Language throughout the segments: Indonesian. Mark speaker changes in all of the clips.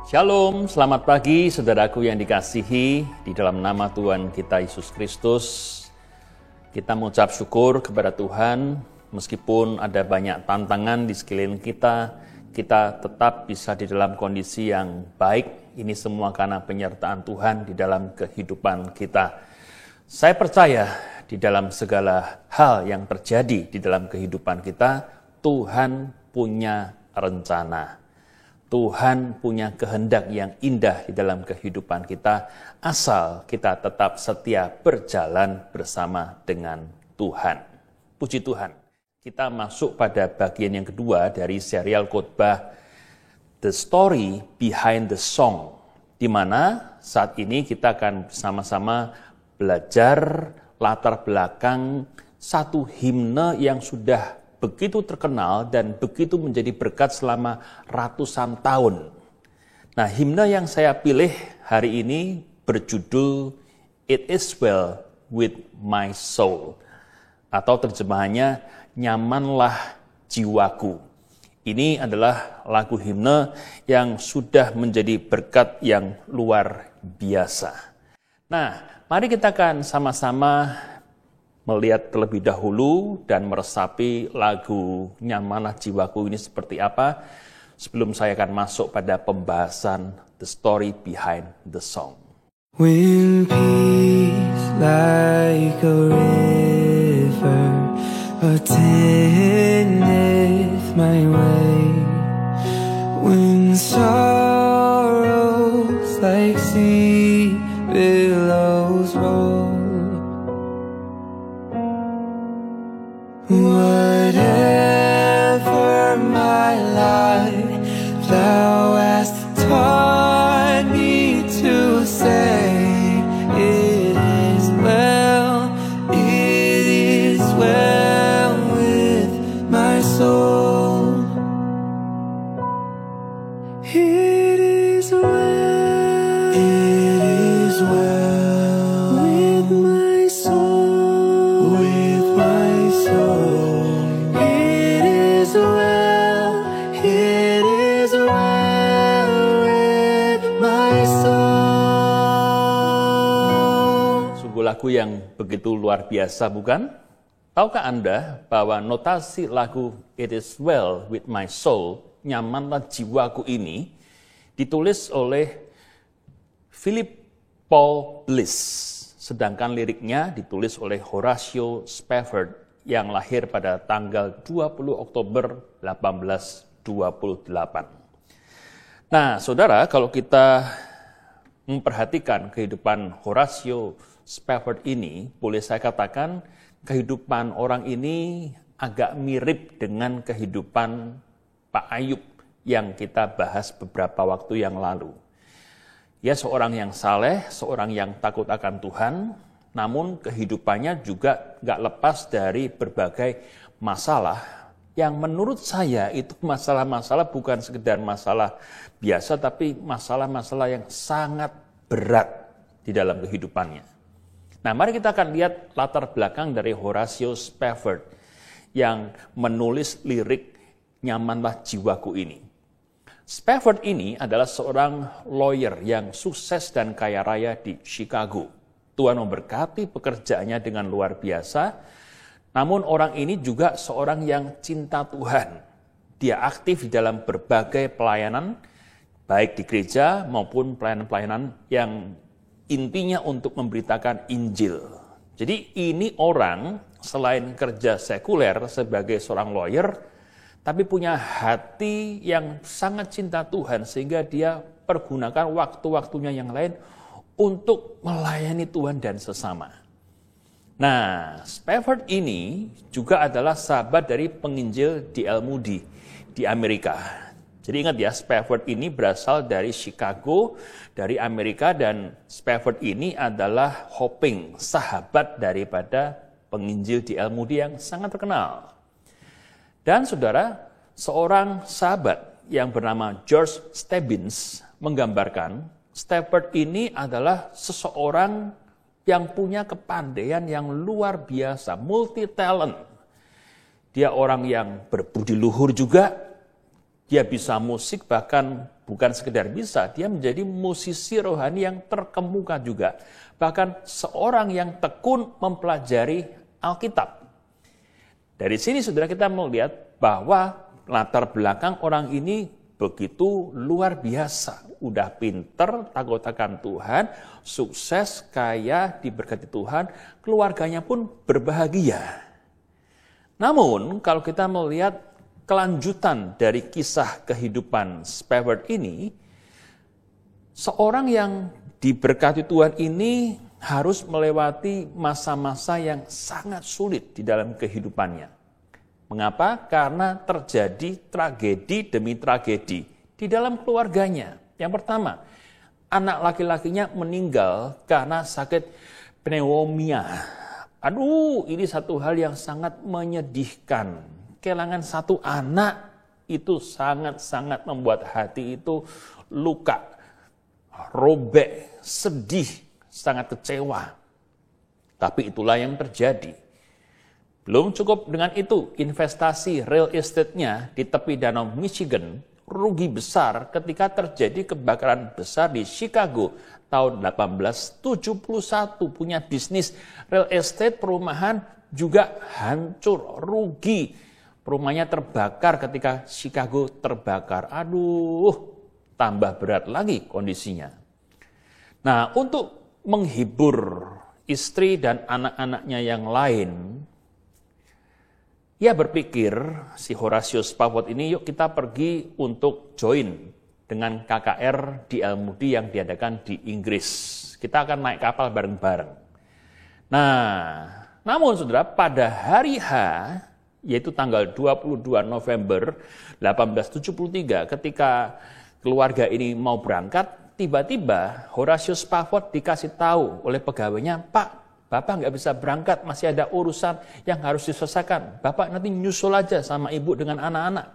Speaker 1: Shalom, selamat pagi saudaraku yang dikasihi di dalam nama Tuhan kita Yesus Kristus. Kita mengucap syukur kepada Tuhan, meskipun ada banyak tantangan di sekeliling kita tetap bisa di dalam kondisi yang baik. Ini semua karena penyertaan Tuhan di dalam kehidupan kita. Saya percaya di dalam segala hal yang terjadi di dalam kehidupan kita, Tuhan punya rencana. Tuhan punya kehendak yang indah di dalam kehidupan kita, asal kita tetap setia berjalan bersama dengan Tuhan. Puji Tuhan. Kita masuk pada bagian yang kedua dari serial khotbah The Story Behind the Song, di mana saat ini kita akan sama-sama belajar latar belakang satu himne yang sudah begitu terkenal dan begitu menjadi berkat selama ratusan tahun. Nah, himne yang saya pilih hari ini berjudul It Is Well With My Soul, atau terjemahannya Nyamanlah Jiwaku. Ini adalah lagu himne yang sudah menjadi berkat yang luar biasa. Nah, mari kita akan sama-sama melihat terlebih dahulu dan meresapi lagu Nyamanlah Jiwaku ini seperti apa, sebelum saya akan masuk pada pembahasan The Story Behind the Song.
Speaker 2: When peace like a river attendeth my way, when sorrows like sea billows roll, whatever my life thou hast taught me to say, it is well with my soul. It is well with my soul, with my soul. It is well with my soul.
Speaker 1: Sungguh lagu yang begitu luar biasa, bukan? Tahukah Anda bahwa notasi lagu It Is Well With My Soul, Nyamanlah Jiwaku ini, ditulis oleh Philip Paul Bliss, sedangkan liriknya ditulis oleh Horatio Spafford yang lahir pada tanggal 20 Oktober 1828. Nah, saudara, kalau kita memperhatikan kehidupan Horatio Spafford ini, boleh saya katakan kehidupan orang ini agak mirip dengan kehidupan Pak Ayub yang kita bahas beberapa waktu yang lalu. Ya, seorang yang saleh, seorang yang takut akan Tuhan, namun kehidupannya juga gak lepas dari berbagai masalah yang menurut saya itu masalah-masalah bukan sekedar masalah biasa, tapi masalah-masalah yang sangat berat di dalam kehidupannya. Nah, mari kita akan lihat latar belakang dari Horatio Spafford yang menulis lirik Nyamanlah Jiwaku ini. Spafford ini adalah seorang lawyer yang sukses dan kaya raya di Chicago. Tuhan memberkati pekerjaannya dengan luar biasa, namun orang ini juga seorang yang cinta Tuhan. Dia aktif di dalam berbagai pelayanan, baik di gereja maupun pelayanan-pelayanan yang intinya untuk memberitakan Injil. Jadi ini orang selain kerja sekuler sebagai seorang lawyer, tapi punya hati yang sangat cinta Tuhan, sehingga dia pergunakan waktu-waktunya yang lain untuk melayani Tuhan dan sesama. Nah, Spafford ini juga adalah sahabat dari penginjil D.L. Moody di Amerika. Jadi ingat ya, Spafford ini berasal dari Chicago, dari Amerika, dan Spafford ini adalah Hoping, sahabat daripada penginjil D.L. Moody yang sangat terkenal. Dan saudara, seorang sahabat yang bernama George Stebbins menggambarkan Spafford ini adalah seseorang yang punya kepandaian yang luar biasa, multi talent. Dia orang yang berbudi luhur juga, Dia bisa musik, bahkan bukan sekedar bisa, dia menjadi musisi rohani yang terkemuka juga. Bahkan seorang yang tekun mempelajari Alkitab. Dari sini saudara kita melihat bahwa latar belakang orang ini begitu luar biasa. Udah pinter, takut akan Tuhan, sukses, kaya, diberkati Tuhan, keluarganya pun berbahagia. Namun kalau kita melihat kelanjutan dari kisah kehidupan Spafford ini, seorang yang diberkati Tuhan ini harus melewati masa-masa yang sangat sulit di dalam kehidupannya. Mengapa? Karena terjadi tragedi demi tragedi di dalam keluarganya. Yang pertama, anak laki-lakinya meninggal karena sakit pneumonia. Aduh, ini satu hal yang sangat menyedihkan. Kehilangan satu anak itu sangat-sangat membuat hati itu luka, robek, sedih, sangat kecewa. Tapi itulah yang terjadi. Belum cukup dengan itu, investasi real estate-nya di tepi danau Michigan rugi besar ketika terjadi kebakaran besar di Chicago tahun 1871. Punya bisnis real estate perumahan juga hancur, rugi. Rumahnya terbakar ketika Chicago terbakar. Aduh, tambah berat lagi kondisinya. Nah, untuk menghibur istri dan anak-anaknya yang lain, ia berpikir, si Horatius Spafford ini, yuk kita pergi untuk join dengan KKR di El Moody yang diadakan di Inggris. Kita akan naik kapal bareng-bareng. Nah, namun saudara, pada hari H, yaitu tanggal 22 November 1873, ketika keluarga ini mau berangkat, tiba-tiba Horatius Spafford dikasih tahu oleh pegawainya, Pak, Bapak nggak bisa berangkat, masih ada urusan yang harus diselesaikan. Bapak nanti nyusul aja sama ibu dengan anak-anak.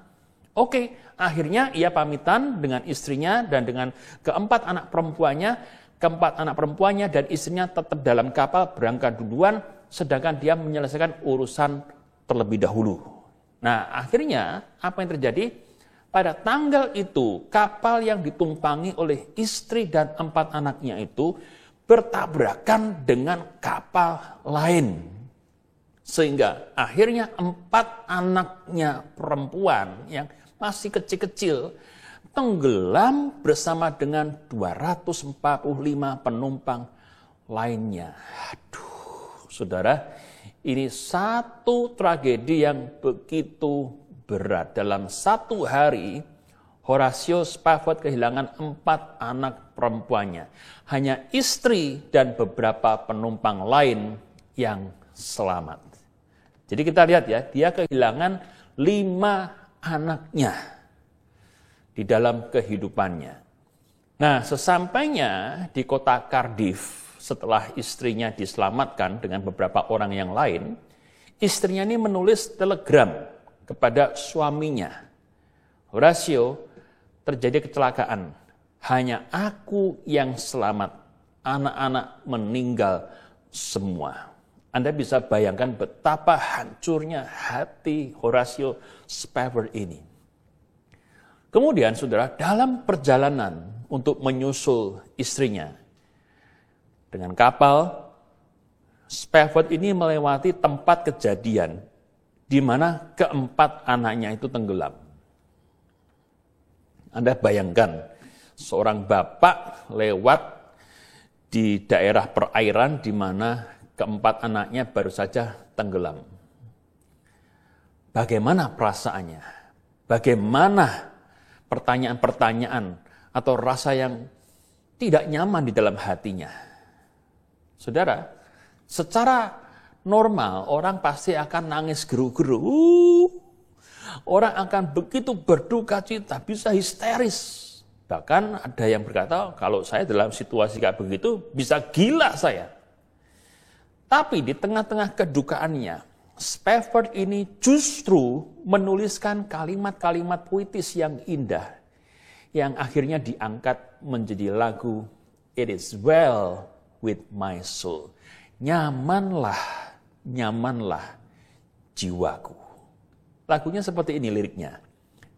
Speaker 1: Oke, akhirnya ia pamitan dengan istrinya dan dengan keempat anak perempuannya dan istrinya tetap dalam kapal berangkat duluan, sedangkan dia menyelesaikan urusan terlebih dahulu. Nah, akhirnya apa yang terjadi? Pada tanggal itu, kapal yang ditumpangi oleh istri dan 4 anaknya itu bertabrakan dengan kapal lain. Sehingga akhirnya 4 anaknya perempuan yang masih kecil-kecil tenggelam bersama dengan 245 penumpang lainnya. Aduh, saudara, ini satu tragedi yang begitu berat. Dalam satu hari, Horatius Spafford kehilangan 4 anak perempuannya. Hanya istri dan beberapa penumpang lain yang selamat. Jadi kita lihat ya, dia kehilangan 5 anaknya di dalam kehidupannya. Nah, sesampainya di kota Cardiff, setelah istrinya diselamatkan dengan beberapa orang yang lain, istrinya ini menulis telegram kepada suaminya. Horatio, terjadi kecelakaan. Hanya aku yang selamat. Anak-anak meninggal semua. Anda bisa bayangkan betapa hancurnya hati Horatius Spafford ini. Kemudian, saudara, dalam perjalanan untuk menyusul istrinya, dengan kapal, Spafford ini melewati tempat kejadian di mana keempat anaknya itu tenggelam. Anda bayangkan, seorang bapak lewat di daerah perairan di mana keempat anaknya baru saja tenggelam. Bagaimana perasaannya? Bagaimana pertanyaan-pertanyaan atau rasa yang tidak nyaman di dalam hatinya? Saudara, secara normal orang pasti akan nangis geru-geru. Orang akan begitu berduka cita, bisa histeris. Bahkan ada yang berkata, kalau saya dalam situasi kayak begitu, bisa gila saya. Tapi di tengah-tengah kedukaannya, Spafford ini justru menuliskan kalimat-kalimat puitis yang indah, yang akhirnya diangkat menjadi lagu It Is Well With My Soul. Nyamanlah, nyamanlah jiwaku. Lagunya seperti ini liriknya.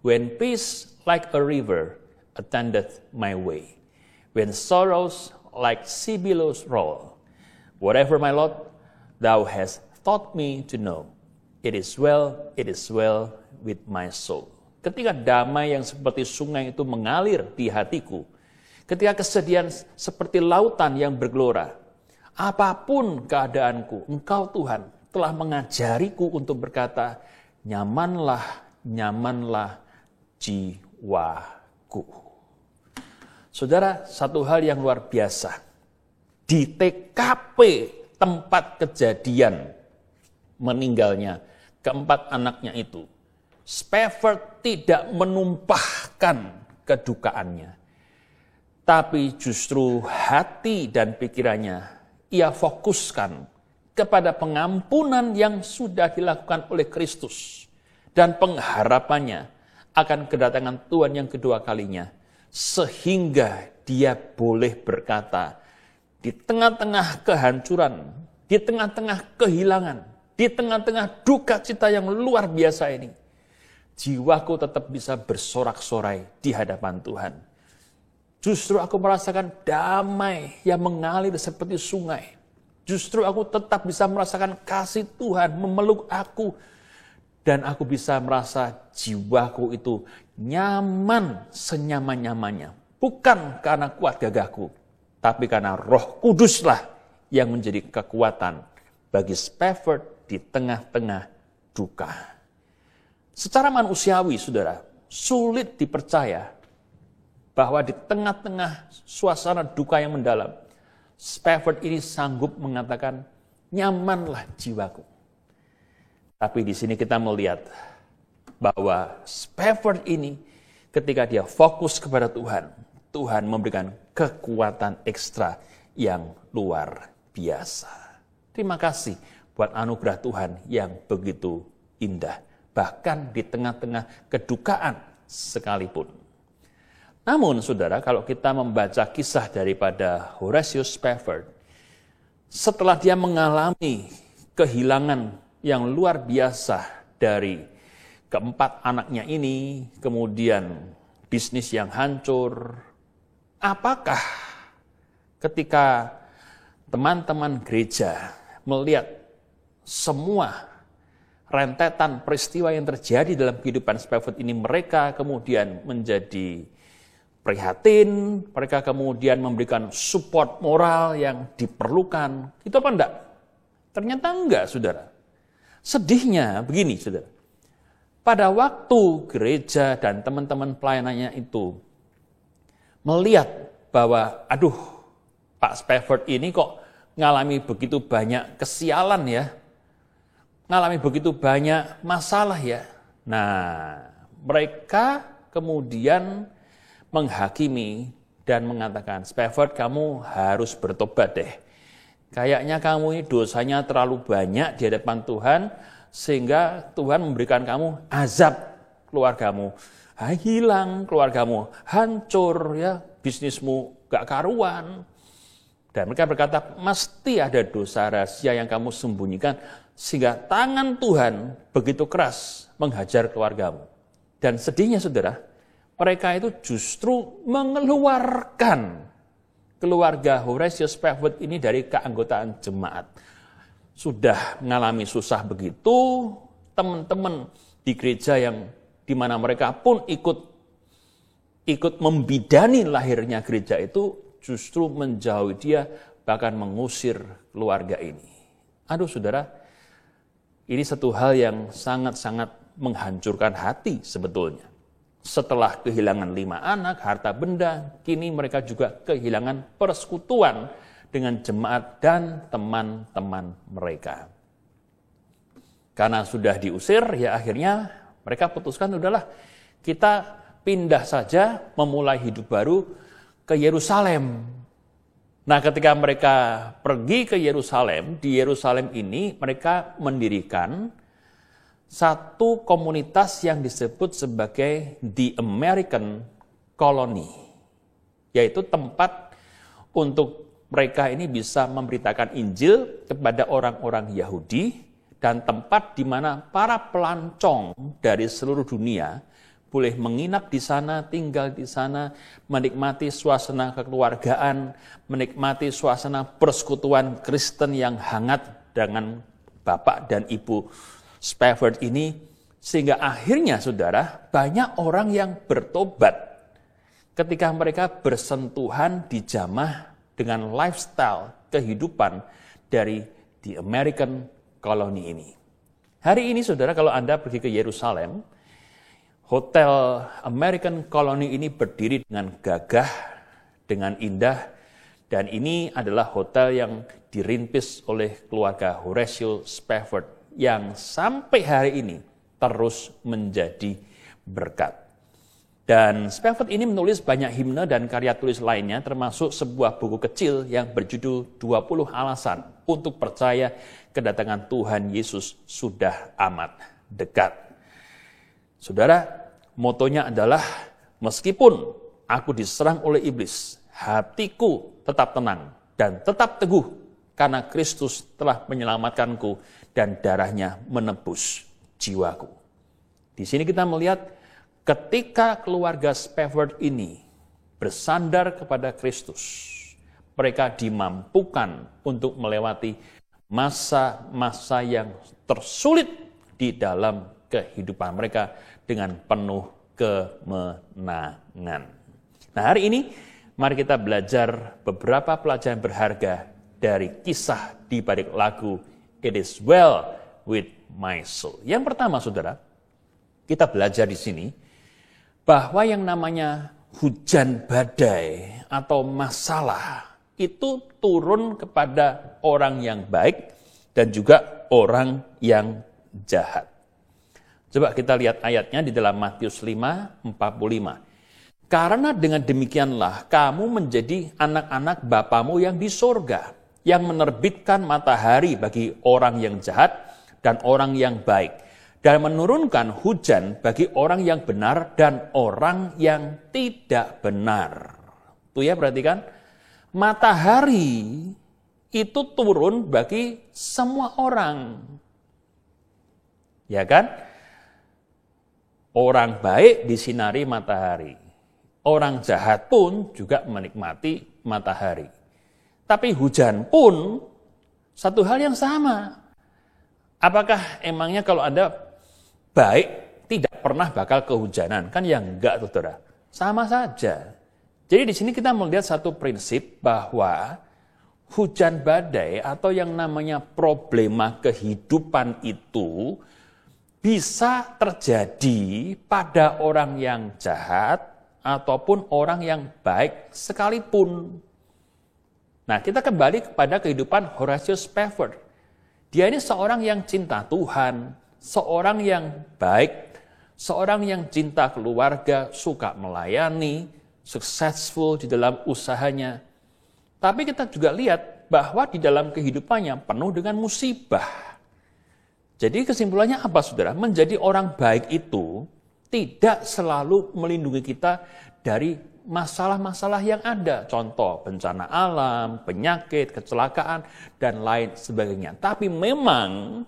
Speaker 1: When peace like a river attendeth my way, when sorrows like sea billows roll, whatever my lot thou hast taught me to know, it is well with my soul. Ketika damai yang seperti sungai itu mengalir di hatiku, ketika kesedihan seperti lautan yang bergelora, apapun keadaanku, Engkau Tuhan telah mengajariku untuk berkata, nyamanlah jiwaku. Saudara, satu hal yang luar biasa. Di TKP tempat kejadian meninggalnya keempat anaknya itu, Spafford tidak menumpahkan kedukaannya. Tapi justru hati dan pikirannya ia fokuskan kepada pengampunan yang sudah dilakukan oleh Kristus. Dan pengharapannya akan kedatangan Tuhan yang kedua kalinya. Sehingga dia boleh berkata, di tengah-tengah kehancuran, di tengah-tengah kehilangan, di tengah-tengah duka cita yang luar biasa ini, jiwaku tetap bisa bersorak-sorai di hadapan Tuhan. Justru aku merasakan damai yang mengalir seperti sungai. Justru aku tetap bisa merasakan kasih Tuhan memeluk aku. Dan aku bisa merasa jiwaku itu nyaman senyaman-nyamannya. Bukan karena kuat gagahku, tapi karena Roh Kuduslah yang menjadi kekuatan bagi Spafford di tengah-tengah duka. Secara manusiawi, saudara, sulit dipercaya bahwa di tengah-tengah suasana duka yang mendalam, Spafford ini sanggup mengatakan, nyamanlah jiwaku. Tapi di sini kita melihat bahwa Spafford ini ketika dia fokus kepada Tuhan, Tuhan memberikan kekuatan ekstra yang luar biasa. Terima kasih buat anugerah Tuhan yang begitu indah, bahkan di tengah-tengah kedukaan sekalipun. Namun saudara, kalau kita membaca kisah daripada Horatius Spafford, setelah dia mengalami kehilangan yang luar biasa dari keempat anaknya ini, kemudian bisnis yang hancur, apakah ketika teman-teman gereja melihat semua rentetan peristiwa yang terjadi dalam kehidupan Spafford ini, mereka kemudian menjadi prihatin, mereka kemudian memberikan support moral yang diperlukan. Itu apa enggak? Ternyata enggak, saudara. Sedihnya begini, saudara. Pada waktu gereja dan teman-teman pelayanannya itu melihat bahwa, aduh, Pak Spafford ini kok ngalami begitu banyak kesialan ya, ngalami begitu banyak masalah ya. Nah, mereka kemudian menghakimi dan mengatakan, Spafford, kamu harus bertobat deh. Kayaknya kamu ini dosanya terlalu banyak di hadapan Tuhan, sehingga Tuhan memberikan kamu azab keluargamu. Hilang keluargamu, hancur ya, bisnismu gak karuan. Dan mereka berkata, mesti ada dosa rahasia yang kamu sembunyikan, sehingga tangan Tuhan begitu keras menghajar keluargamu. Dan sedihnya saudara, mereka itu justru mengeluarkan keluarga Horatius Spafford ini dari keanggotaan jemaat. Sudah mengalami susah begitu, teman-teman di gereja yang dimana mereka pun ikut membidani lahirnya gereja itu, justru menjauhi dia, bahkan mengusir keluarga ini. Aduh saudara, ini satu hal yang sangat-sangat menghancurkan hati sebetulnya. Setelah kehilangan 5 anak, harta benda, kini mereka juga kehilangan persekutuan dengan jemaat dan teman-teman mereka. Karena sudah diusir, ya akhirnya mereka putuskan, udahlah kita pindah saja, memulai hidup baru ke Yerusalem. Nah, ketika mereka pergi ke Yerusalem, di Yerusalem ini mereka mendirikan satu komunitas yang disebut sebagai The American Colony, yaitu tempat untuk mereka ini bisa memberitakan Injil kepada orang-orang Yahudi, dan tempat di mana para pelancong dari seluruh dunia boleh menginap di sana, tinggal di sana, menikmati suasana kekeluargaan, menikmati suasana persekutuan Kristen yang hangat dengan Bapak dan Ibu Spafford ini, sehingga akhirnya saudara, banyak orang yang bertobat ketika mereka bersentuhan dijamah dengan lifestyle kehidupan dari the American Colony ini. Hari ini saudara, kalau Anda pergi ke Yerusalem, Hotel American Colony ini berdiri dengan gagah, dengan indah, dan ini adalah hotel yang dirintis oleh keluarga Horatio Spafford yang sampai hari ini terus menjadi berkat. Dan Spafford ini menulis banyak himne dan karya tulis lainnya, termasuk sebuah buku kecil yang berjudul 20 Alasan untuk Percaya Kedatangan Tuhan Yesus Sudah Amat Dekat. Saudara, motonya adalah, meskipun aku diserang oleh iblis, hatiku tetap tenang dan tetap teguh, karena Kristus telah menyelamatkanku dan darahnya menebus jiwaku. Di sini kita melihat ketika keluarga Spafford ini bersandar kepada Kristus, mereka dimampukan untuk melewati masa-masa yang tersulit di dalam kehidupan mereka dengan penuh kemenangan. Nah, hari ini mari kita belajar beberapa pelajaran berharga dari kisah di balik lagu It Is Well With My Soul. Yang pertama, saudara, kita belajar di sini bahwa yang namanya hujan badai atau masalah itu turun kepada orang yang baik dan juga orang yang jahat. Coba kita lihat ayatnya di dalam Matius 5:45. Karena dengan demikianlah kamu menjadi anak-anak Bapamu yang di sorga, yang menerbitkan matahari bagi orang yang jahat dan orang yang baik, dan menurunkan hujan bagi orang yang benar dan orang yang tidak benar. Tuh ya, perhatikan. Matahari itu turun bagi semua orang. Ya kan? Orang baik disinari matahari. Orang jahat pun juga menikmati matahari. Tapi hujan pun satu hal yang sama. Apakah emangnya kalau Anda baik tidak pernah bakal kehujanan? Kan ya enggak, saudara. Sama saja. Jadi di sini kita melihat satu prinsip bahwa hujan badai atau yang namanya problema kehidupan itu bisa terjadi pada orang yang jahat ataupun orang yang baik sekalipun. Nah, kita kembali kepada kehidupan Horatio Spafford. Dia ini seorang yang cinta Tuhan, seorang yang baik, seorang yang cinta keluarga, suka melayani, successful di dalam usahanya. Tapi kita juga lihat bahwa di dalam kehidupannya penuh dengan musibah. Jadi kesimpulannya apa, saudara? Menjadi orang baik itu tidak selalu melindungi kita dari masalah-masalah yang ada. Contoh, bencana alam, penyakit, kecelakaan, dan lain sebagainya. Tapi memang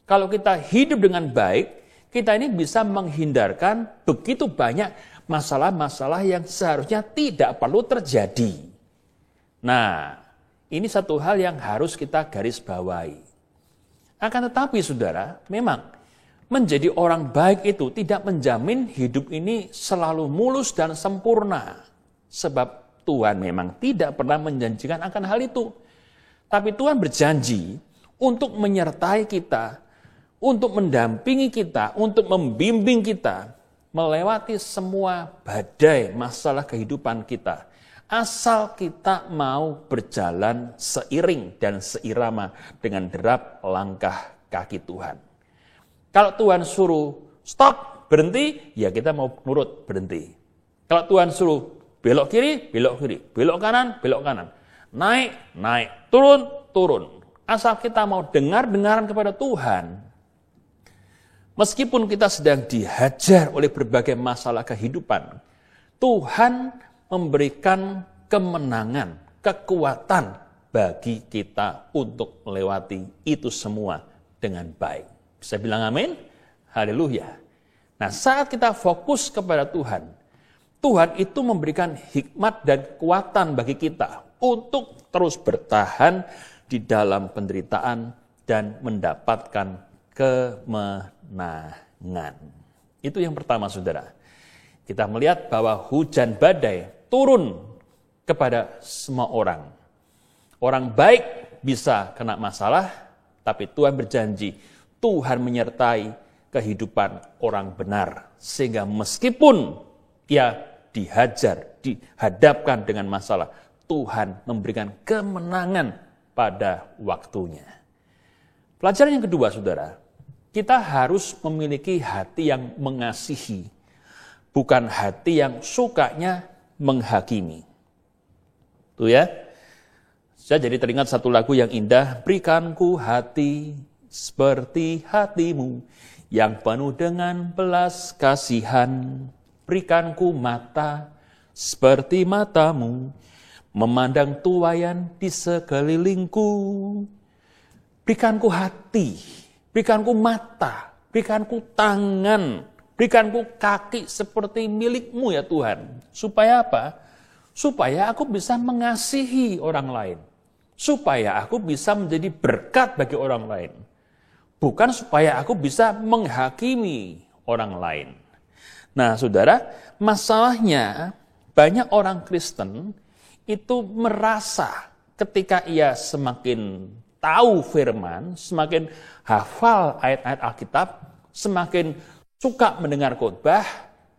Speaker 1: kalau kita hidup dengan baik, kita ini bisa menghindarkan begitu banyak masalah-masalah yang seharusnya tidak perlu terjadi. Nah, ini satu hal yang harus kita garis bawahi. Akan tetapi, saudara, memang menjadi orang baik itu tidak menjamin hidup ini selalu mulus dan sempurna. Sebab Tuhan memang tidak pernah menjanjikan akan hal itu. Tapi Tuhan berjanji untuk menyertai kita, untuk mendampingi kita, untuk membimbing kita melewati semua badai masalah kehidupan kita. Asal kita mau berjalan seiring dan seirama dengan derap langkah kaki Tuhan. Kalau Tuhan suruh stop, berhenti, ya kita mau nurut, berhenti. Kalau Tuhan suruh belok kiri, belok kiri. Belok kanan, belok kanan. Naik, naik. Turun, turun. Asal kita mau dengar-dengaran kepada Tuhan. Meskipun kita sedang dihajar oleh berbagai masalah kehidupan, Tuhan memberikan kemenangan, kekuatan bagi kita untuk melewati itu semua dengan baik. Bisa bilang amin? Haleluya. Nah, saat kita fokus kepada Tuhan, Tuhan itu memberikan hikmat dan kekuatan bagi kita untuk terus bertahan di dalam penderitaan dan mendapatkan kemenangan. Itu yang pertama, saudara. Kita melihat bahwa hujan badai turun kepada semua orang. Orang baik bisa kena masalah, tapi Tuhan berjanji, Tuhan menyertai kehidupan orang benar. Sehingga meskipun ia dihajar, dihadapkan dengan masalah, Tuhan memberikan kemenangan pada waktunya. Pelajaran yang kedua, saudara, kita harus memiliki hati yang mengasihi, bukan hati yang sukanya menghakimi. Tuh ya, saya jadi teringat satu lagu yang indah, berikanku hati seperti hatimu, yang penuh dengan belas kasihan. Berikanku mata seperti matamu, memandang tuaian di sekelilingku. Berikanku hati, berikanku mata, berikanku tangan, berikanku kaki seperti milikmu ya Tuhan. Supaya apa? Supaya aku bisa mengasihi orang lain. Supaya aku bisa menjadi berkat bagi orang lain. Bukan supaya aku bisa menghakimi orang lain. Nah, saudara, masalahnya banyak orang Kristen itu merasa ketika ia semakin tahu firman, semakin hafal ayat-ayat Alkitab, semakin suka mendengar khotbah,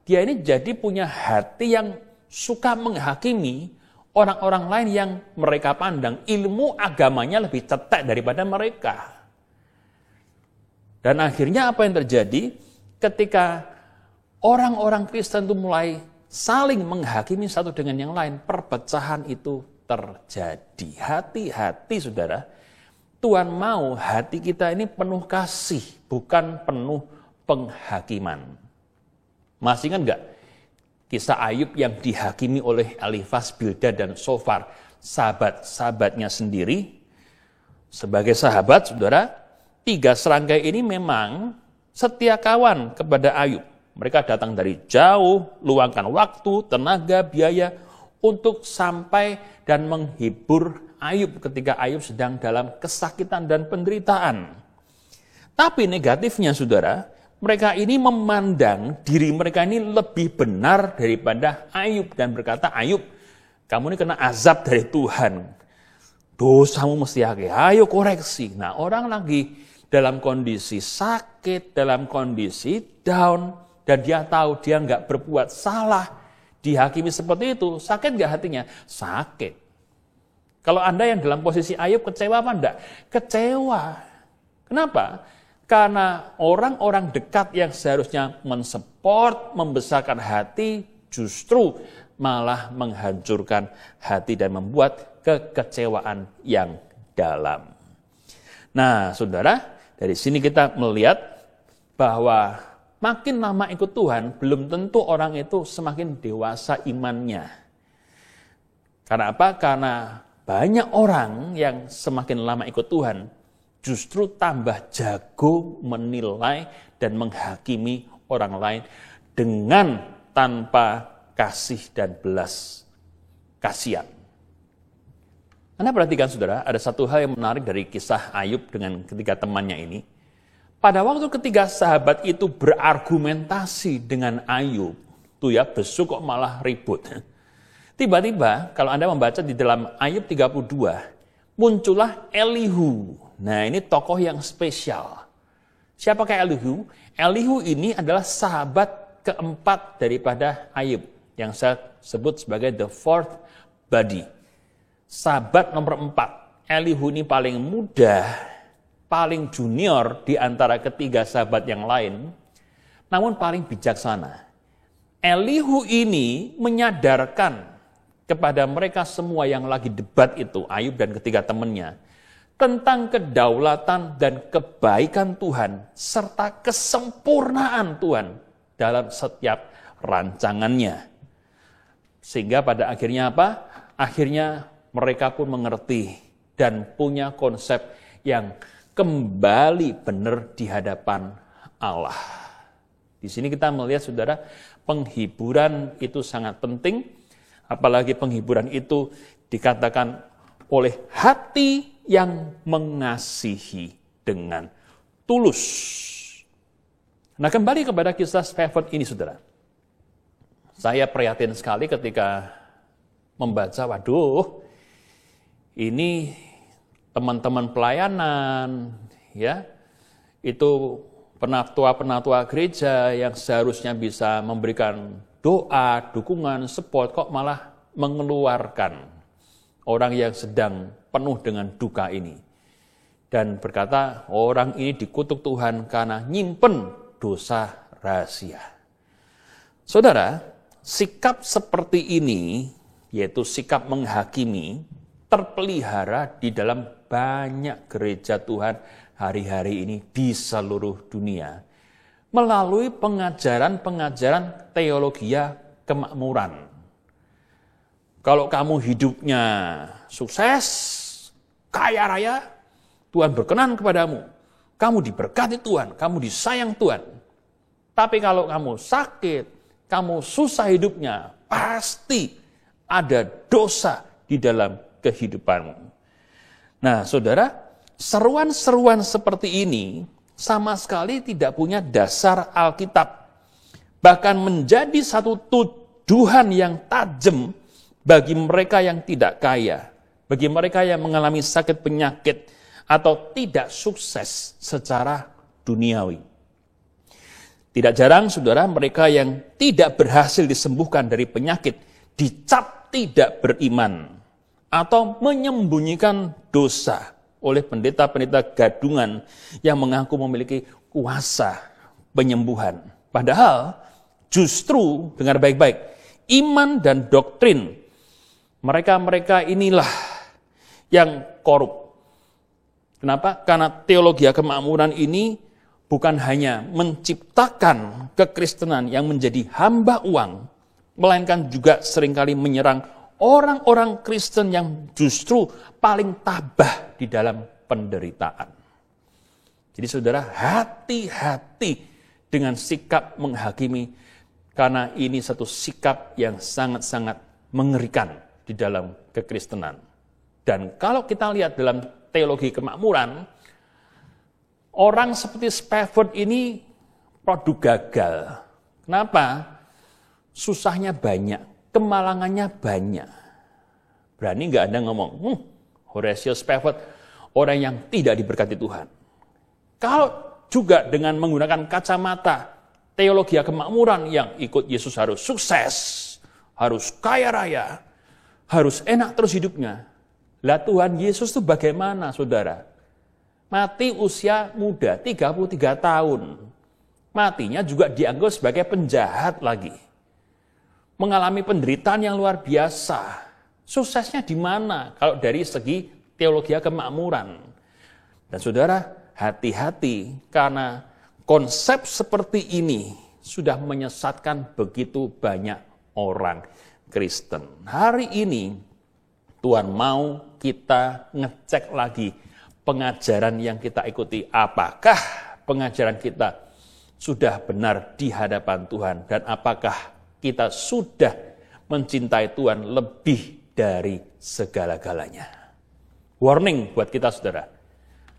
Speaker 1: dia ini jadi punya hati yang suka menghakimi orang-orang lain yang mereka pandang ilmu agamanya lebih cetek daripada mereka. Dan akhirnya apa yang terjadi ketika orang-orang Kristen itu mulai saling menghakimi satu dengan yang lain, perpecahan itu terjadi. Hati-hati, saudara. Tuhan mau hati kita ini penuh kasih, bukan penuh penghakiman. Masih ingat enggak kisah Ayub yang dihakimi oleh Elifas, Bildad, dan Sofar, sahabat-sahabatnya sendiri? Sebagai sahabat, saudara, 3 serangkai ini memang setia kawan kepada Ayub. Mereka datang dari jauh, luangkan waktu, tenaga, biaya untuk sampai dan menghibur Ayub ketika Ayub sedang dalam kesakitan dan penderitaan. Tapi negatifnya, saudara, mereka ini memandang diri mereka ini lebih benar daripada Ayub dan berkata, Ayub, kamu ini kena azab dari Tuhan. Dosamu mesti ayo koreksi. Nah, orang lagi dalam kondisi sakit, dalam kondisi down, dan dia tahu dia nggak berbuat salah, dihakimi seperti itu, sakit nggak hatinya? Sakit. Kalau Anda yang dalam posisi Ayub, kecewa apa enggak? Kecewa. Kenapa? Karena orang-orang dekat yang seharusnya mensupport, membesarkan hati, justru malah menghancurkan hati dan membuat kekecewaan yang dalam. Nah, saudara, dari sini kita melihat bahwa makin lama ikut Tuhan, belum tentu orang itu semakin dewasa imannya. Karena apa? Karena banyak orang yang semakin lama ikut Tuhan, justru tambah jago menilai dan menghakimi orang lain dengan tanpa kasih dan belas kasihan. Anda perhatikan, saudara, ada satu hal yang menarik dari kisah Ayub dengan ketiga temannya ini. Pada waktu ketiga sahabat itu berargumentasi dengan Ayub, tuh ya, besok kok malah ribut. Tiba-tiba, kalau Anda membaca di dalam Ayub 32, muncullah Elihu. Nah, ini tokoh yang spesial. Siapakah Elihu? Elihu ini adalah sahabat keempat daripada Ayub, yang saya sebut sebagai the fourth buddy. Sahabat nomor 4. Elihu ini paling muda, paling junior di antara ketiga sahabat yang lain, namun paling bijaksana. Elihu ini menyadarkan kepada mereka semua yang lagi debat itu, Ayub dan ketiga temannya, tentang kedaulatan dan kebaikan Tuhan, serta kesempurnaan Tuhan dalam setiap rancangannya. Sehingga pada akhirnya apa? Akhirnya mereka pun mengerti dan punya konsep yang kembali benar di hadapan Allah. Di sini kita melihat saudara, penghiburan itu sangat penting, apalagi penghiburan itu dikatakan oleh hati yang mengasihi dengan tulus. Nah, kembali kepada kisah Spafford ini saudara. Saya prihatin sekali ketika membaca, waduh, ini teman-teman pelayanan, ya, itu penatua-penatua gereja yang seharusnya bisa memberikan doa, dukungan, support, kok malah mengeluarkan orang yang sedang penuh dengan duka ini. Dan berkata, orang ini dikutuk Tuhan karena nyimpen dosa rahasia. Saudara, sikap seperti ini, yaitu sikap menghakimi, terpelihara di dalam banyak gereja Tuhan hari-hari ini di seluruh dunia melalui pengajaran-pengajaran teologia kemakmuran. Kalau kamu hidupnya sukses, kaya raya, Tuhan berkenan kepadamu. Kamu diberkati Tuhan, kamu disayang Tuhan. Tapi kalau kamu sakit, kamu susah hidupnya, pasti ada dosa di dalam kehidupanmu. Nah, saudara, seruan-seruan seperti ini sama sekali tidak punya dasar Alkitab. Bahkan menjadi satu tuduhan yang tajam bagi mereka yang tidak kaya, bagi mereka yang mengalami sakit penyakit atau tidak sukses secara duniawi. Tidak jarang, saudara, mereka yang tidak berhasil disembuhkan dari penyakit dicap tidak beriman atau menyembunyikan dosa oleh pendeta-pendeta gadungan yang mengaku memiliki kuasa penyembuhan. Padahal justru, dengar baik-baik, iman dan doktrin mereka-mereka inilah yang korup. Kenapa? Karena teologi kemakmuran ini bukan hanya menciptakan kekristenan yang menjadi hamba uang, melainkan juga seringkali menyerang orang-orang Kristen yang justru paling tabah di dalam penderitaan. Jadi saudara, hati-hati dengan sikap menghakimi, karena ini satu sikap yang sangat-sangat mengerikan di dalam kekristenan. Dan kalau kita lihat dalam teologi kemakmuran, orang seperti Spafford ini produk gagal. Kenapa? Susahnya banyak, kemalangannya banyak. Berani nggak Anda ngomong, Horatio Spafford orang yang tidak diberkati Tuhan. Kalau juga dengan menggunakan kacamata teologi kemakmuran yang ikut Yesus harus sukses, harus kaya raya, harus enak terus hidupnya. Lah Tuhan Yesus itu bagaimana, saudara? Mati usia muda, 33 tahun. Matinya juga dianggap sebagai penjahat lagi. Mengalami penderitaan yang luar biasa. Suksesnya di mana kalau dari segi teologi kemakmuran? Dan saudara, hati-hati karena konsep seperti ini sudah menyesatkan begitu banyak orang Kristen. Hari ini Tuhan mau kita ngecek lagi pengajaran yang kita ikuti. Apakah pengajaran kita sudah benar di hadapan Tuhan? Dan apakah kita sudah mencintai Tuhan lebih dari segala-galanya? Warning buat kita, saudara.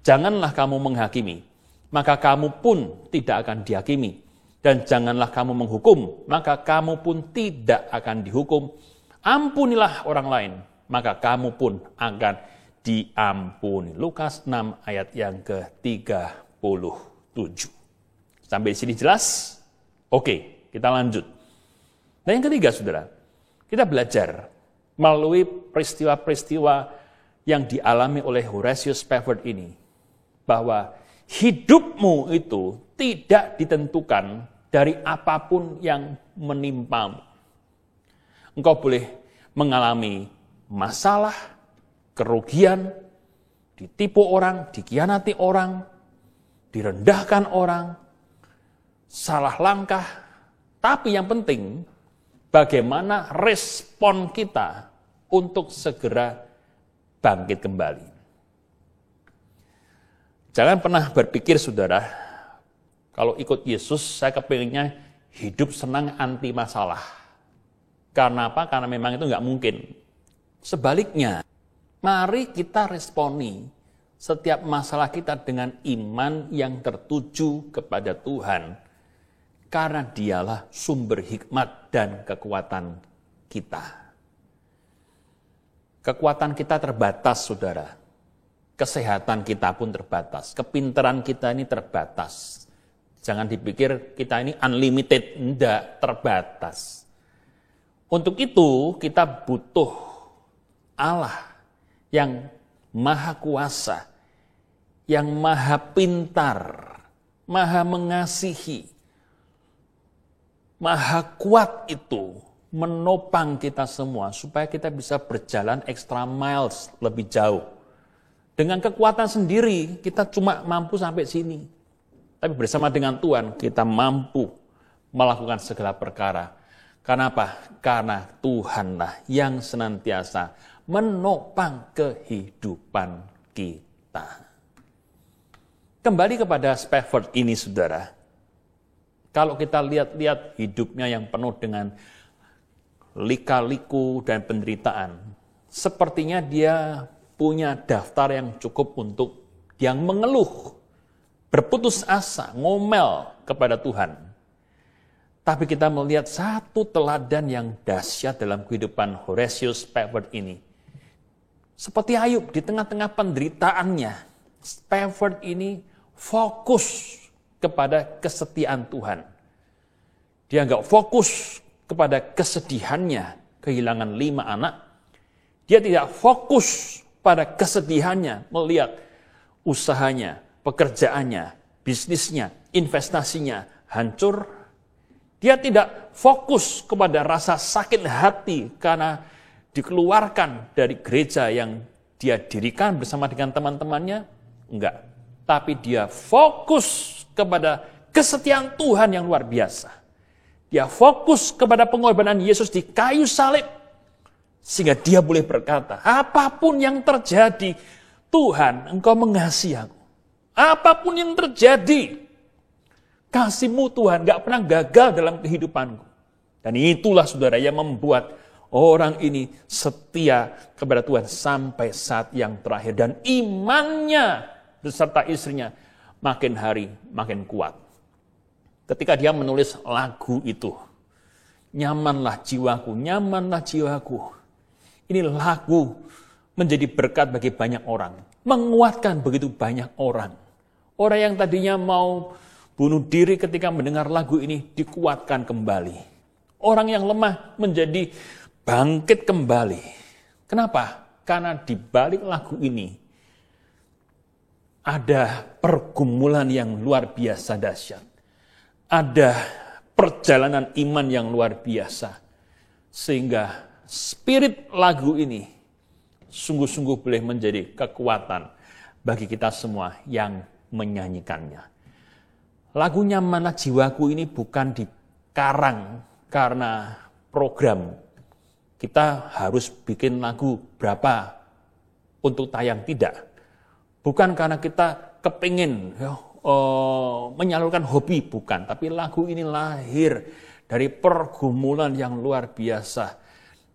Speaker 1: Janganlah kamu menghakimi, maka kamu pun tidak akan dihakimi. Dan janganlah kamu menghukum, maka kamu pun tidak akan dihukum. Ampunilah orang lain, maka kamu pun akan diampuni. Lukas 6 ayat yang ke-37. Sampai di sini jelas? Oke, kita lanjut. Dan yang ketiga, saudara, kita belajar melalui peristiwa-peristiwa yang dialami oleh Horatio Spafford ini, bahwa hidupmu itu tidak ditentukan dari apapun yang menimpamu. Engkau boleh mengalami masalah, kerugian, ditipu orang, dikhianati orang, direndahkan orang, salah langkah, tapi yang penting bagaimana respon kita untuk segera bangkit kembali. Jangan pernah berpikir, saudara, Kalau ikut Yesus, saya kepinginnya hidup senang anti masalah. Karena apa? Karena memang itu nggak mungkin. Sebaliknya, mari kita responi setiap masalah kita dengan iman yang tertuju kepada Tuhan. Karena dialah sumber hikmat dan kekuatan kita. Kekuatan kita terbatas, saudara. Kesehatan kita pun terbatas. Kepintaran kita ini terbatas. Jangan dipikir kita ini unlimited, enggak, terbatas. Untuk itu kita butuh Allah yang maha kuasa, yang maha pintar, maha mengasihi, maha kuat itu menopang kita semua supaya kita bisa berjalan extra miles lebih jauh. Dengan kekuatan sendiri kita cuma mampu sampai sini. Tapi bersama dengan Tuhan kita mampu melakukan segala perkara. Karena apa? Karena Tuhanlah yang senantiasa menopang kehidupan kita. Kembali kepada Spafford ini, saudara. Kalau kita lihat-lihat hidupnya yang penuh dengan lika-liku dan penderitaan, sepertinya dia punya daftar yang cukup untuk yang mengeluh, berputus asa, ngomel kepada Tuhan. Tapi kita melihat satu teladan yang dahsyat dalam kehidupan Horatius Spafford ini. Seperti Ayub di tengah-tengah penderitaannya, Spafford ini fokus kepada kesetiaan Tuhan. Dia nggak fokus kepada kesedihannya, kehilangan 5 anak. Dia tidak fokus pada kesedihannya, melihat usahanya, pekerjaannya, bisnisnya, investasinya hancur. Dia tidak fokus kepada rasa sakit hati karena dikeluarkan dari gereja yang dia dirikan bersama dengan teman-temannya. Enggak. Tapi dia fokus kepada kesetiaan Tuhan yang luar biasa. Dia fokus kepada pengorbanan Yesus di kayu salib. Sehingga dia boleh berkata, apapun yang terjadi, Tuhan, Engkau mengasihi aku. Apapun yang terjadi, kasih-Mu Tuhan gak pernah gagal dalam kehidupanku. Dan itulah saudara yang membuat orang ini setia kepada Tuhan sampai saat yang terakhir. Dan imannya beserta istrinya makin hari makin kuat. Ketika dia menulis lagu itu, nyamanlah jiwaku, nyamanlah jiwaku. Ini lagu menjadi berkat bagi banyak orang. Menguatkan begitu banyak orang. Orang yang tadinya mau bunuh diri ketika mendengar lagu ini dikuatkan kembali. Orang yang lemah menjadi bangkit kembali. Kenapa? Karena di balik lagu ini ada pergumulan yang luar biasa dahsyat. Ada perjalanan iman yang luar biasa. Sehingga spirit lagu ini sungguh-sungguh boleh menjadi kekuatan bagi kita semua yang menyanyikannya. Lagu Nyamanlah Jiwaku ini bukan dikarang karena program. Kita harus bikin lagu berapa untuk tayang, tidak. Bukan karena kita kepingin menyalurkan hobi, bukan. Tapi lagu ini lahir dari pergumulan yang luar biasa.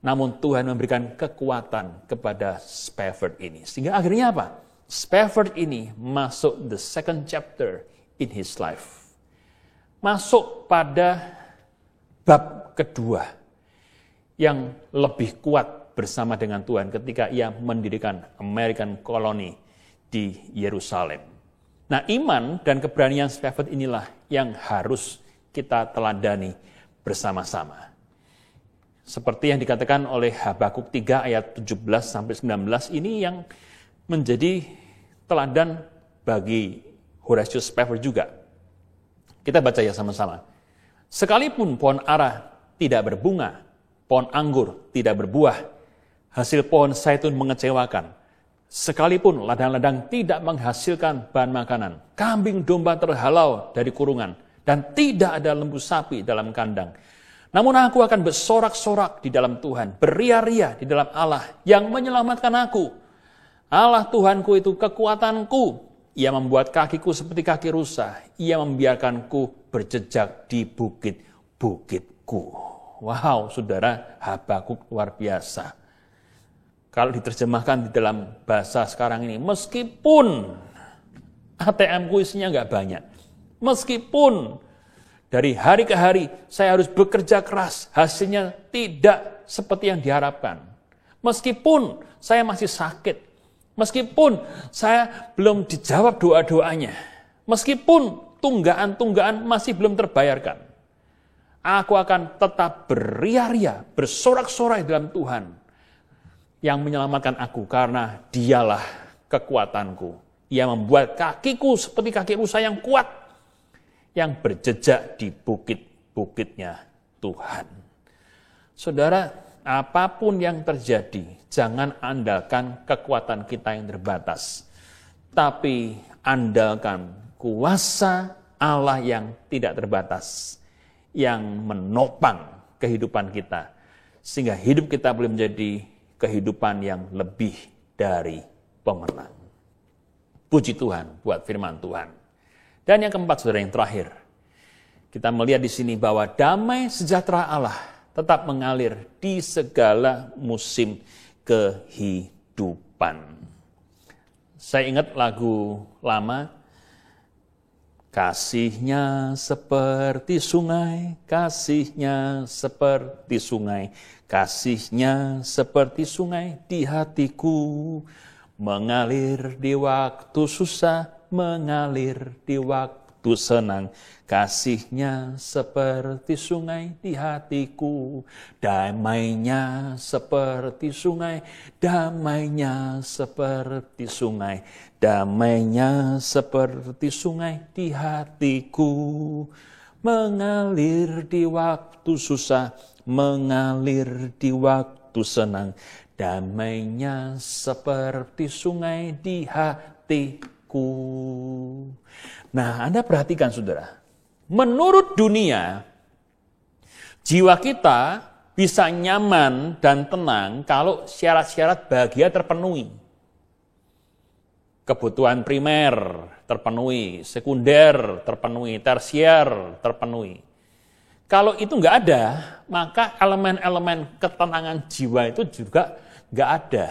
Speaker 1: Namun Tuhan memberikan kekuatan kepada Spafford ini. Sehingga akhirnya apa? Spafford ini masuk the second chapter in his life. Masuk pada bab kedua yang lebih kuat bersama dengan Tuhan ketika ia mendirikan American Colony di Yerusalem. Nah, iman dan keberanian Spafford inilah yang harus kita teladani bersama-sama. Seperti yang dikatakan oleh Habakuk 3 ayat 17-19 ini yang menjadi teladan bagi Horatius Spafford juga. Kita baca ya sama-sama. Sekalipun pohon ara tidak berbunga, pohon anggur tidak berbuah, hasil pohon zaitun mengecewakan. Sekalipun ladang-ladang tidak menghasilkan bahan makanan, kambing domba terhalau dari kurungan, dan tidak ada lembu sapi dalam kandang. Namun aku akan bersorak-sorak di dalam Tuhan, beria-ria di dalam Allah yang menyelamatkan aku. Allah Tuhanku itu kekuatanku, Ia membuat kakiku seperti kaki rusa. Ia membiarkanku berjejak di bukit-bukitku. Wow, saudara, Habakuk luar biasa. Kalau diterjemahkan di dalam bahasa sekarang ini, meskipun ATM-ku isinya nggak banyak, meskipun dari hari ke hari saya harus bekerja keras, hasilnya tidak seperti yang diharapkan, meskipun saya masih sakit, meskipun saya belum dijawab doa-doanya, meskipun tunggaan-tunggaan masih belum terbayarkan, aku akan tetap beria-ria, bersorak-sorai dalam Tuhan yang menyelamatkan aku, karena dialah kekuatanku. Ia membuat kakiku seperti kaki rusa yang kuat, yang berjejak di bukit-bukitnya Tuhan. Saudara, apapun yang terjadi, jangan andalkan kekuatan kita yang terbatas, tapi andalkan kuasa Allah yang tidak terbatas, yang menopang kehidupan kita, sehingga hidup kita boleh menjadi kehidupan yang lebih dari pemenang. Puji Tuhan buat firman Tuhan. Dan yang keempat, saudara, yang terakhir, kita melihat di sini bahwa damai sejahtera Allah tetap mengalir di segala musim kehidupan. Saya ingat lagu lama, kasihnya seperti sungai, kasihnya seperti sungai, kasihnya seperti sungai di hatiku, mengalir di waktu susah, mengalir di waktu senang, kasihnya seperti sungai di hatiku, damainya seperti sungai, damainya seperti sungai, damainya seperti sungai di hatiku, mengalir di waktu susah, mengalir di waktu senang, damainya seperti sungai di hatiku. Nah, Anda perhatikan, saudara, menurut dunia, jiwa kita bisa nyaman dan tenang kalau syarat-syarat bahagia terpenuhi. Kebutuhan primer terpenuhi, sekunder terpenuhi, tersier terpenuhi. Kalau itu nggak ada, maka elemen-elemen ketenangan jiwa itu juga nggak ada.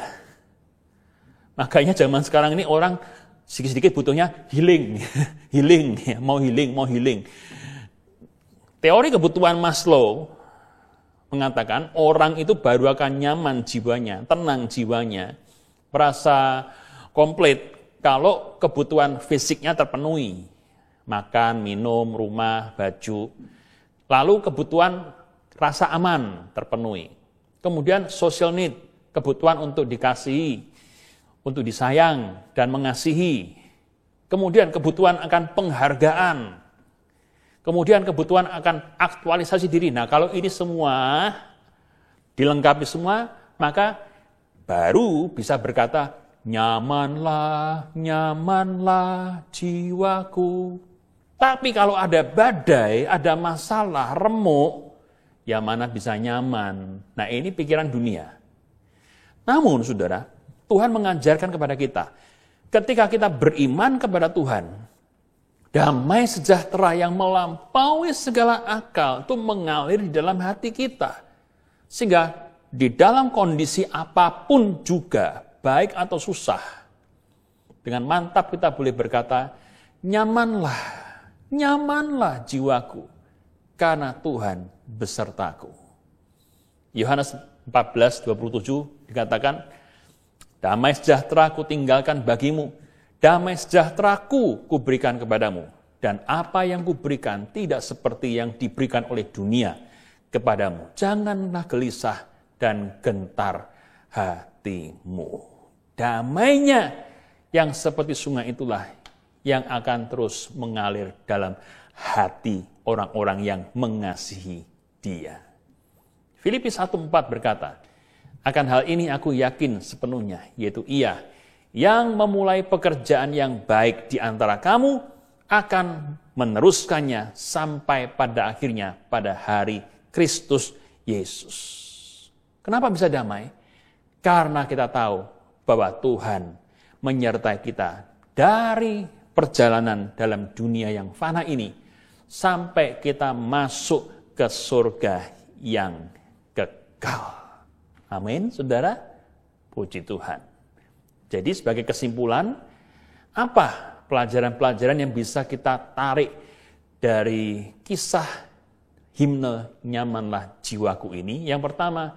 Speaker 1: Makanya zaman sekarang ini orang sedikit-sedikit butuhnya healing, mau healing. Teori kebutuhan Maslow mengatakan orang itu baru akan nyaman jiwanya, tenang jiwanya, merasa komplit kalau kebutuhan fisiknya terpenuhi. Makan, minum, rumah, baju. Lalu kebutuhan rasa aman terpenuhi. Kemudian social need, kebutuhan untuk dikasihi, untuk disayang dan mengasihi. Kemudian kebutuhan akan penghargaan. Kemudian kebutuhan akan aktualisasi diri. Nah, kalau ini semua dilengkapi semua, maka baru bisa berkata, nyamanlah, nyamanlah jiwaku. Tapi kalau ada badai, ada masalah, remuk, ya mana bisa nyaman. Nah, ini pikiran dunia. Namun, saudara, Tuhan mengajarkan kepada kita, ketika kita beriman kepada Tuhan, damai sejahtera yang melampaui segala akal itu mengalir di dalam hati kita. Sehingga di dalam kondisi apapun juga, baik atau susah, dengan mantap kita boleh berkata, nyamanlah, nyamanlah jiwaku, karena Tuhan besertaku. Yohanes 14:27 dikatakan, damai sejahtera ku tinggalkan bagimu, damai sejahteraku kuberikan kepadamu, dan apa yang kuberikan tidak seperti yang diberikan oleh dunia kepadamu. Janganlah gelisah dan gentar hatimu. Damainya yang seperti sungai itulah yang akan terus mengalir dalam hati orang-orang yang mengasihi Dia. Filipi 1:4 berkata, akan hal ini aku yakin sepenuhnya, yaitu Ia yang memulai pekerjaan yang baik di antara kamu akan meneruskannya sampai pada akhirnya pada hari Kristus Yesus. Kenapa bisa damai? Karena kita tahu bahwa Tuhan menyertai kita dari perjalanan dalam dunia yang fana ini sampai kita masuk ke surga yang kekal. Amin, saudara. Puji Tuhan. Jadi sebagai kesimpulan, apa pelajaran-pelajaran yang bisa kita tarik dari kisah himne Nyamanlah Jiwaku ini? Yang pertama,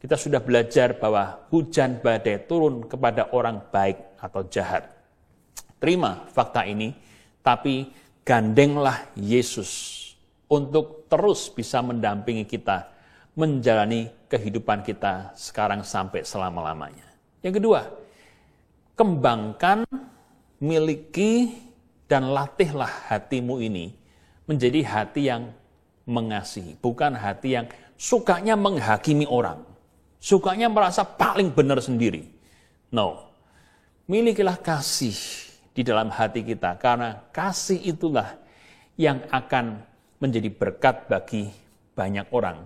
Speaker 1: kita sudah belajar bahwa hujan badai turun kepada orang baik atau jahat. Terima fakta ini, tapi gandenglah Yesus untuk terus bisa mendampingi kita menjalani kehidupan kita sekarang sampai selama-lamanya. Yang kedua, kembangkan, miliki, dan latihlah hatimu ini menjadi hati yang mengasihi, bukan hati yang sukanya menghakimi orang, sukanya merasa paling benar sendiri. No, milikilah kasih di dalam hati kita, karena kasih itulah yang akan menjadi berkat bagi banyak orang.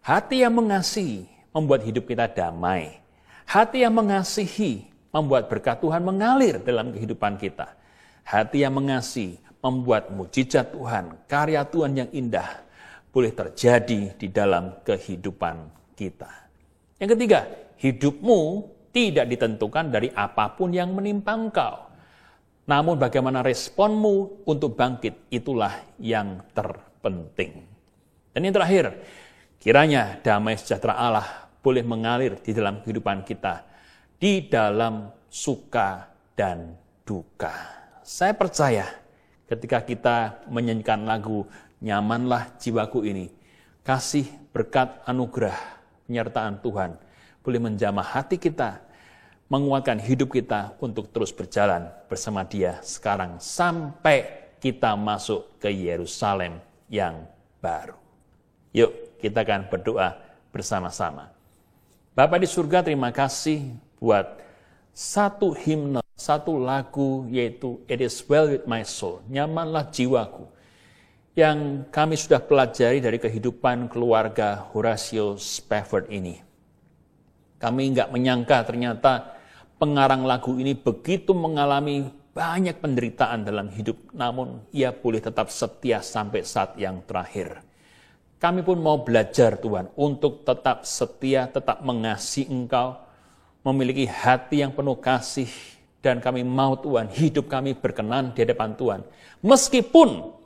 Speaker 1: Hati yang mengasihi membuat hidup kita damai. Hati yang mengasihi membuat berkat Tuhan mengalir dalam kehidupan kita. Hati yang mengasihi membuat mujizat Tuhan, karya Tuhan yang indah boleh terjadi di dalam kehidupan kita. Yang ketiga, hidupmu tidak ditentukan dari apapun yang menimpa engkau. Namun bagaimana responmu untuk bangkit, itulah yang terpenting. Dan yang terakhir, kiranya damai sejahtera Allah boleh mengalir di dalam kehidupan kita, di dalam suka dan duka. Saya percaya ketika kita menyanyikan lagu Nyamanlah Jiwaku ini, kasih, berkat, anugerah, penyertaan Tuhan boleh menjamah hati kita, menguatkan hidup kita untuk terus berjalan bersama Dia sekarang sampai kita masuk ke Yerusalem yang baru. Yuk, kita akan berdoa bersama-sama. Bapa di surga, terima kasih buat satu himne, satu lagu, yaitu It is well with my soul, Nyamanlah Jiwaku, yang kami sudah pelajari dari kehidupan keluarga Horatio Spafford ini. Kami nggak menyangka ternyata pengarang lagu ini begitu mengalami banyak penderitaan dalam hidup, namun ia boleh tetap setia sampai saat yang terakhir. Kami pun mau belajar Tuhan untuk tetap setia, tetap mengasihi Engkau, memiliki hati yang penuh kasih, dan kami mau Tuhan hidup kami berkenan di hadapan Tuhan. Meskipun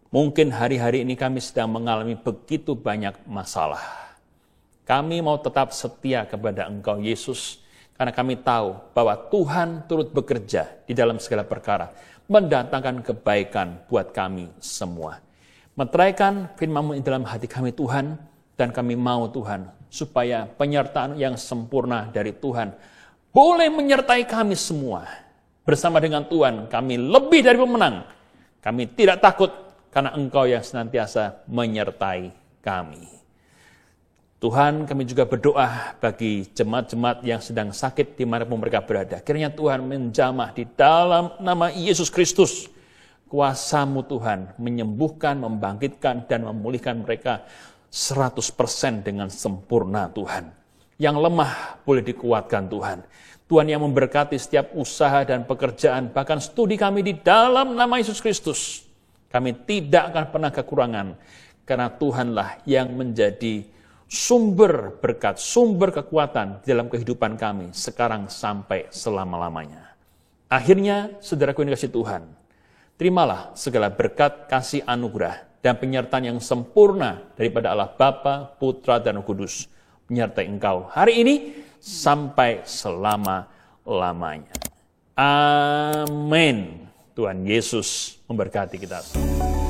Speaker 1: mungkin hari-hari ini kami sedang mengalami begitu banyak masalah. Kami mau tetap setia kepada Engkau Yesus, karena kami tahu bahwa Tuhan turut bekerja di dalam segala perkara, mendatangkan kebaikan buat kami semua. Meteraikan firman-Mu dalam hati kami Tuhan, dan kami mau Tuhan, supaya penyertaan yang sempurna dari Tuhan boleh menyertai kami semua. Bersama dengan Tuhan, kami lebih dari pemenang. Kami tidak takut, karena Engkau yang senantiasa menyertai kami. Tuhan, kami juga berdoa bagi jemaat-jemaat yang sedang sakit dimanapun mereka berada. Kiranya Tuhan menjamah di dalam nama Yesus Kristus. Kuasa-Mu Tuhan menyembuhkan, membangkitkan, dan memulihkan mereka 100% dengan sempurna Tuhan. Yang lemah boleh dikuatkan Tuhan. Tuhan yang memberkati setiap usaha dan pekerjaan, bahkan studi kami di dalam nama Yesus Kristus. Kami tidak akan pernah kekurangan, karena Tuhanlah yang menjadi sumber berkat, sumber kekuatan dalam kehidupan kami sekarang sampai selama-lamanya. Akhirnya, saudaraku yang dikasihi Tuhan, terimalah segala berkat, kasih, anugerah, dan penyertaan yang sempurna daripada Allah Bapa, Putra, dan Roh Kudus menyertai engkau hari ini sampai selama-lamanya. Amin. Tuhan Yesus memberkati kita semua.